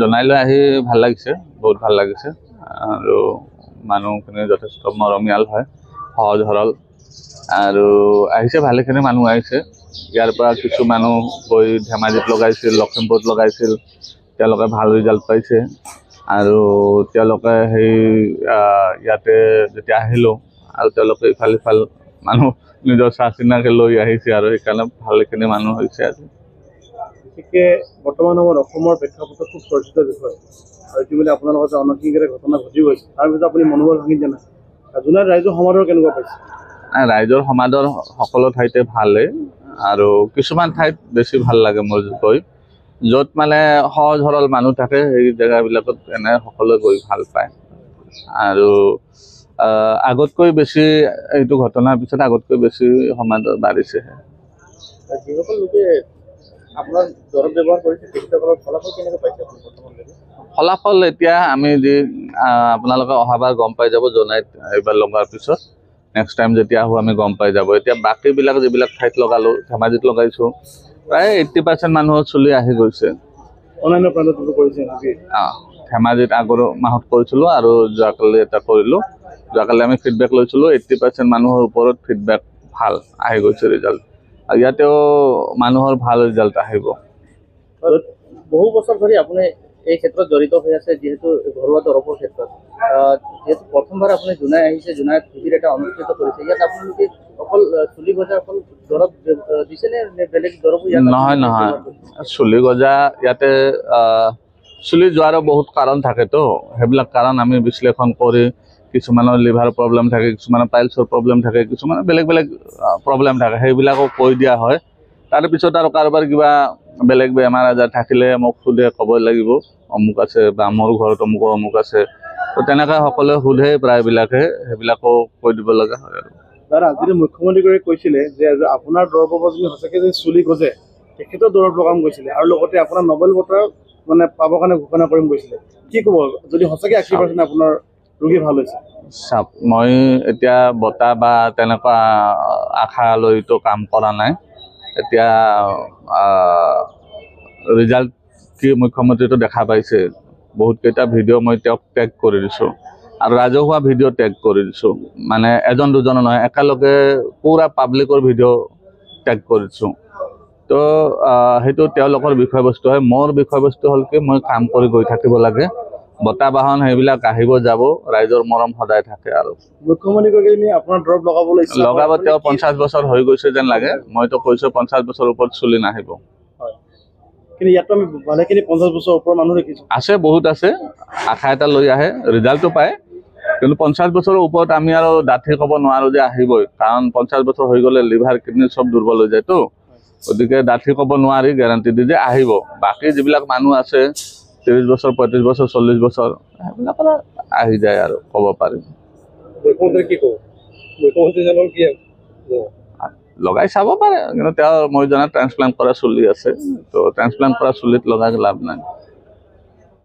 জনাই লৈ আহি ভাল লাগিছে, বহুত ভাল লাগিছে। আৰু মানুহখিনি যথেষ্ট মৰমীয়াল হয়, সহজ সৰল। আৰু আহিছে ভালেখিনি মানুহ আহিছে। ইয়াৰ পৰা কিছু মানুহ গৈ ধেমাজিত লগাইছিল, লখিমপুৰত লগাইছিল, তেওঁলোকে ভাল ৰিজাল্ট পাইছে। আৰু তেওঁলোকে সেই ইয়াতে যেতিয়া আহিলোঁ আৰু তেওঁলোকে ইফাল সিফাল মানুহ নিজৰ চাহ চিনাকি লৈ আহিছে আৰু সেইকাৰণে ভালেখিনি মানুহ হৈছে আজি। বিশেষকৈ বৰ্তমান সময়ত অসমৰ প্ৰেক্ষাপটত খুব চৰ্চিত বিষয় আৰু ইতিমধ্যে আপোনাৰ লগত অনৈতিক ঘটনা ঘটি গৈছে, তাৰ পিছত আপুনি মনোবল ভাঙি দিয়া নাই। জোনাইত ৰাইজৰ সমাদৰ কেনেকুৱা পাইছে? ৰাইজৰ সমাদৰ সকলো ঠাইতে ভালেই, আৰু কিছুমান ঠাইত বেছি ভাল লাগে মোৰ গৈ, য'ত মানে সহজ সৰল মানুহ থাকে সেই জেগাবিলাকত এনে সকলোৱে গৈ ভাল পায়। আৰু আগতকৈ বেছি এইটো ঘটনাৰ পিছত আগতকৈ বেছি সমাদৰ বাঢ়িছে। যিসকল লোকে আপোনাৰ দৰৱ ব্যৱহাৰ কৰিছে তেখেতসকলৰ ফলাফল কেনেকৈ পাইছে আপুনি বৰ্তমানলৈকে? ফলাফল এতিয়া আমি যি আপোনালোকে অহাবাৰ গম পাই যাব, জনাইত এইবাৰ লগাৰ পিছত নেক্সট টাইম যেতিয়া আহোঁ আমি গম পাই যাব। এতিয়া বাকীবিলাক যিবিলাক ঠাইত লগালোঁ, ধেমাজিত লগাইছোঁ, প্ৰায় 80% মানুহৰ চুলি আহি গৈছে। অন্যান্য প্ৰান্তত কৰিছে? ধেমাজিত আগৰ মাহত কৰিছিলোঁ আৰু যোৱাকালি এটা কৰিলোঁ। যোৱাকালি আমি ফিডবেক লৈছিলোঁ, 80% মানুহৰ ওপৰত ফিডবেক ভাল আহি গৈছে ৰিজাল্ট। আৰু ইয়াতেও মানুহৰ ভাল ৰিজাল্ট আহিব। বহু বছৰ ধৰি আপুনি এই ক্ষেত্ৰত জড়িত হৈ আছে, যিহেতু ঘৰুৱা দৰৱৰ ক্ষেত্ৰত। যিহেতু প্ৰথমবাৰ আপুনি জোনাই আহিছে, জোনাইত শিবিৰ এটা অনুষ্ঠিত কৰিছে, ইয়াত আপোনালোকে অকল চুলি গজা অকল দৰৱ দিছে নে বেলেগ দৰৱো? নহয় নহয়, চুলি গজা ইয়াতে চুলি যোৱাৰো বহুত কাৰণ থাকেতো, সেইবিলাক কাৰণ আমি বিশ্লেষণ কৰি, কিছুমানৰ লিভাৰ প্ৰব্লেম থাকে, কিছুমানৰ পাইলছৰ প্ৰব্লেম থাকে, কিছুমানৰ বেলেগ বেলেগ প্ৰব্লেম থাকে, সেইবিলাকো কৈ দিয়া হয়। তাৰপিছত আৰু কাৰোবাৰ কিবা বেলেগ বেমাৰ আজাৰ থাকিলে মোক সোধে, ক'বই লাগিব অমুক আছে বা মোৰ ঘৰত অমুক আছে। তো তেনেকৈ সকলোৱে সোধে প্ৰায়বিলাকে, সেইবিলাকো কৈ দিব লগা হয়। আৰু দাদা, যিটো মুখ্যমন্ত্ৰীগৰাকীয়ে কৈছিলে যে আপোনাৰ দৰৱৰ পৰা যদি সঁচাকৈ যদি চুলি গজে তেখেতৰ দৰৱ লগাম গৈছিলে, আৰু লগতে আপোনাৰ নোবেল বঁটা মানে পাবৰ কাৰণে ঘোষণা কৰিম গৈছিলে, কি ক'ব যদি সঁচাকৈ 80% আপোনাৰ ৰোগী ভাল হৈছে? চাওক, মই এতিয়া বঁটা বা তেনেকুৱা আশা লৈতো কাম কৰা নাই। এতিয়া ৰিজাল্ট কি মুখ্যমন্ত্ৰীটো দেখা পাইছে, বহুতকেইটা ভিডিঅ' মই তেওঁক টেগ কৰি দিছোঁ, আৰু ৰাজহুৱা ভিডিঅ' টেগ কৰি দিছোঁ, মানে এজন দুজনৰ নহয়, একেলগে পুৰা পাব্লিকৰ ভিডিঅ' টেগ কৰি দিছোঁ। তো সেইটো তেওঁলোকৰ বিষয়বস্তু হয়। মোৰ বিষয়বস্তু হ'ল কি, মই কাম কৰি গৈ থাকিব লাগে। বঁটা বাহন সেইবিলাক আহিব যাব, ৰাইজৰ মৰম সদায় থাকে। আৰু মুখ্যমন্ত্ৰীগৰাকীয়ে আপোনাৰ দৰৱ লগাব, তেওঁ 50 বছৰ হৈ গৈছে যেন লাগে। মইতো কৈছোঁ 50 বছৰৰ ওপৰত চুলি নাহিব। কিন্তু ইয়াতো আমি ভালেখিনি 50 বছৰ ওপৰৰ মানুহ দেখিছোঁ। আছে, বহুত আছে, আশা এটা লৈ আহে, ৰিজাল্টটো পায়। কিন্তু 50 বছৰৰ ওপৰত আমি আৰু ডাঠি ক'ব নোৱাৰোঁ যে আহিবই, কাৰণ 50 বছৰ হৈ গ'লে লিভাৰ কিডনি চব দুৰ্বল হৈ যায়তো। গতিকে ডাঠি ক'ব নোৱাৰি গেৰাণ্টি দি যে আহিব। বাকী যিবিলাক মানুহ আছে 30 বছৰ, 35 বছৰ, 40 বছৰ, সেইবিলাকৰ আহি যায় আৰু ক'ব পাৰি। লগাই চাব পাৰে, কিন্তু তেওঁ মই জনাত ট্ৰান্সপ্লান্ট কৰা চুলি আছে, তো ট্ৰান্সপ্লান্ট কৰা চুলিত লগাই লাভ নাই।